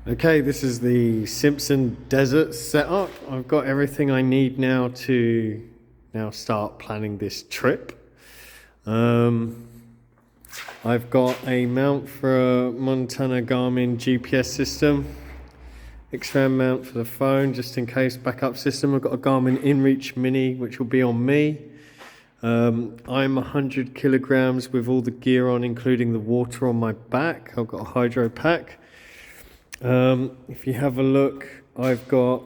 Okay, this is the Simpson desert setup. I've got everything I need now to start planning this trip. I've got a mount for a Montana Garmin GPS system, X-Ram mount for the phone just in case, backup system. I've got a Garmin InReach Mini which will be on me. I'm 100 kilograms with all the gear on, including the water on my back. I've got a hydro pack. If you have a look, I've got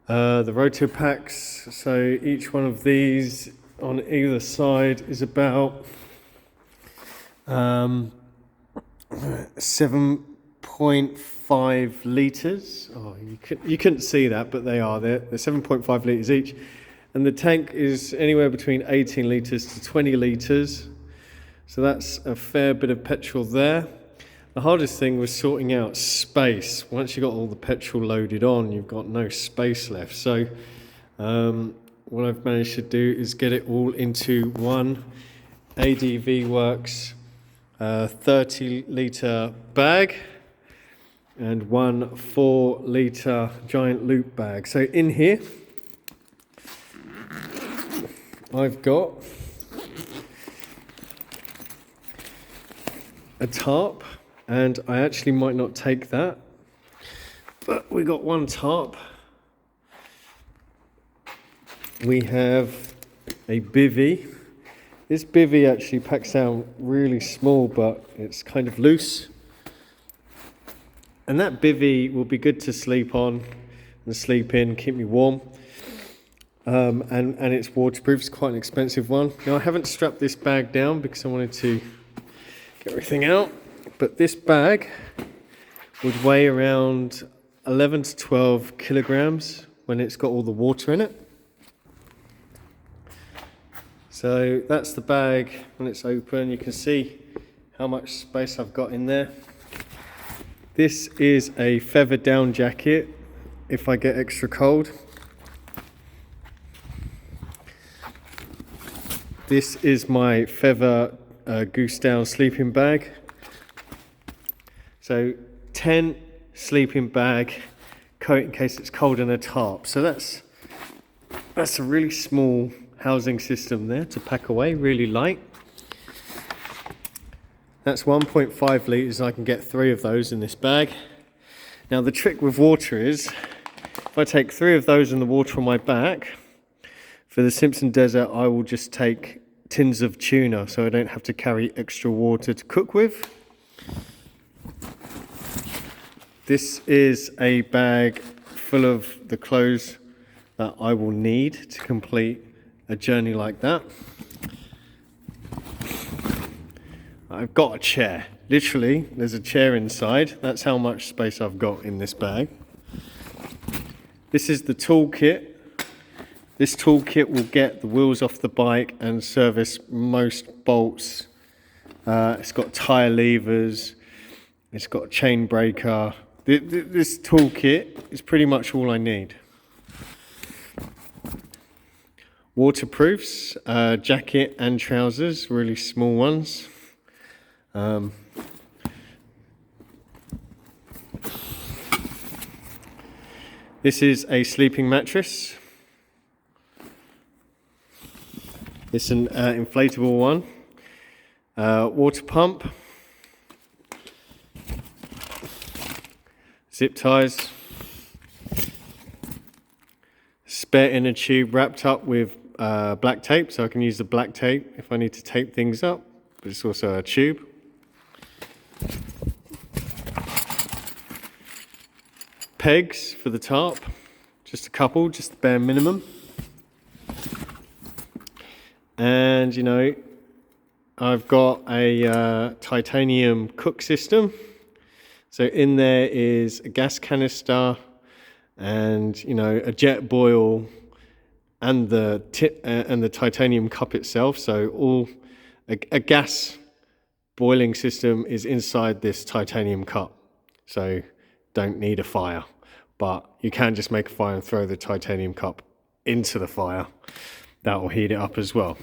the roto packs. So each one of these on either side is about 7.5 litres. Oh, you couldn't see that, but they are. They're 7.5 litres each. And the tank is anywhere between 18 litres to 20 litres. So that's a fair bit of petrol there. The hardest thing was sorting out space. Once you got all the petrol loaded on, you've got no space left. So what I've managed to do is get it all into one ADV Works 30-litre bag and one 4-litre giant loop bag. So in here, I've got a tarp, and I actually might not take that, but we got one tarp. We have a bivvy. This bivvy actually packs down really small, but it's kind of loose. And that bivvy will be good to sleep on and sleep in, keep me warm. And it's waterproof. It's quite an expensive one. Now, I haven't strapped this bag down because I wanted to get everything out. But this bag would weigh around 11 to 12 kilograms when it's got all the water in it. So that's the bag when it's open. You can see how much space I've got in there. This is a feather down jacket if I get extra cold. This is my feather goose down sleeping bag. So 10 sleeping bag coat in case it's cold, and a tarp. So that's a really small housing system there to pack away, really light. That's 1.5 litres. I can get 3 of those in this bag. Now the trick with water is, if I take 3 of those in the water on my back, for the Simpson Desert, I will just take tins of tuna so I don't have to carry extra water to cook with. This is a bag full of the clothes that I will need to complete a journey like that. I've got a chair. Literally, there's a chair inside. That's how much space I've got in this bag. This is the toolkit. This toolkit will get the wheels off the bike and service most bolts. It's got tire levers. It's got a chain breaker. This toolkit is pretty much all I need. Waterproofs, jacket and trousers, really small ones. This is a sleeping mattress. It's an inflatable one. Water pump. Zip ties. Spare inner tube wrapped up with black tape, so I can use the black tape if I need to tape things up, but it's also a tube. Pegs for the tarp, just a couple, just the bare minimum. And you know, I've got a titanium cook system. So in there is a gas canister and, you know, a jet boil and the titanium cup itself. So a gas boiling system is inside this titanium cup. So don't need a fire, but you can just make a fire and throw the titanium cup into the fire. That will heat it up as well.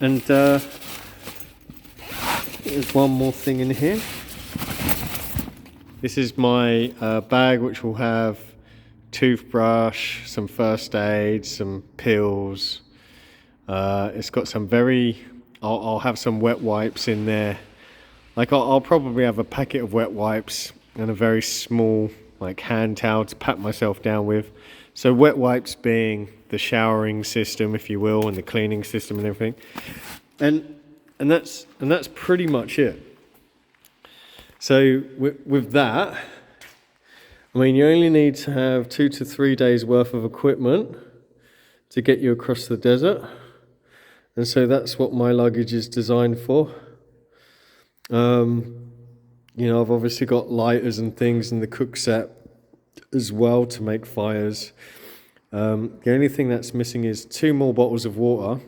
And There's one more thing in here. This is my bag, which will have toothbrush, some first aid, some pills. It's got some I'll have some wet wipes in there. Like I'll probably have a packet of wet wipes and a very small like hand towel to pat myself down with. So wet wipes being the showering system, if you will, and the cleaning system and everything. And that's pretty much it. So with that, I mean, you only need to have 2 to 3 days worth of equipment to get you across the desert. And so that's what my luggage is designed for. You know, I've obviously got lighters and things in the cook set as well to make fires. The only thing that's missing is 2 more bottles of water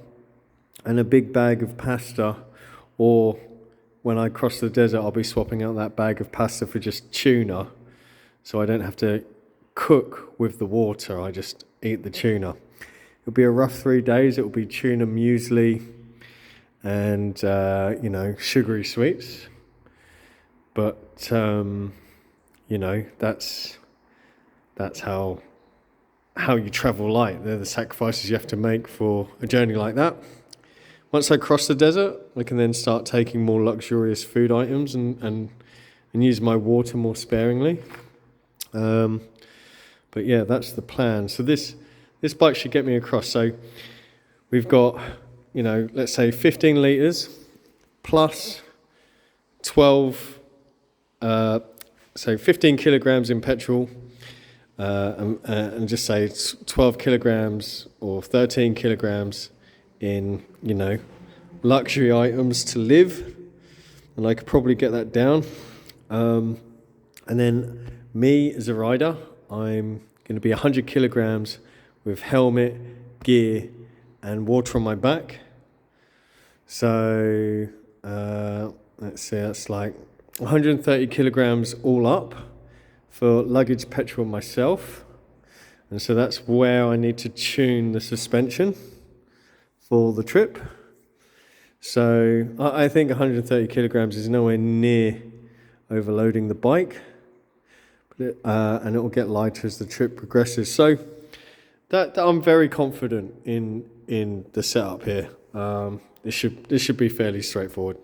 and a big bag of pasta, or when I cross the desert, I'll be swapping out that bag of pasta for just tuna, so I don't have to cook with the water, I just eat the tuna. It'll be a rough 3 days. It'll be tuna muesli and, you know, sugary sweets. But, you know, that's how you travel light. They're the sacrifices you have to make for a journey like that. Once I cross the desert, I can then start taking more luxurious food items and use my water more sparingly. But yeah, that's the plan. So this bike should get me across. So we've got, you know, let's say 15 litres plus 12, so 15 kilograms in petrol, and just say it's 12 kilograms or 13 kilograms in, you know, luxury items to live, and I could probably get that down. And then me as a rider, I'm going to be 100 kilograms with helmet, gear, and water on my back. So let's see, that's like 130 kilograms all up for luggage, petrol, myself. And so that's where I need to tune the suspension for the trip. So I think 130 kilograms is nowhere near overloading the bike, but and it will get lighter as the trip progresses. So that I'm very confident in the setup here. This should be fairly straightforward.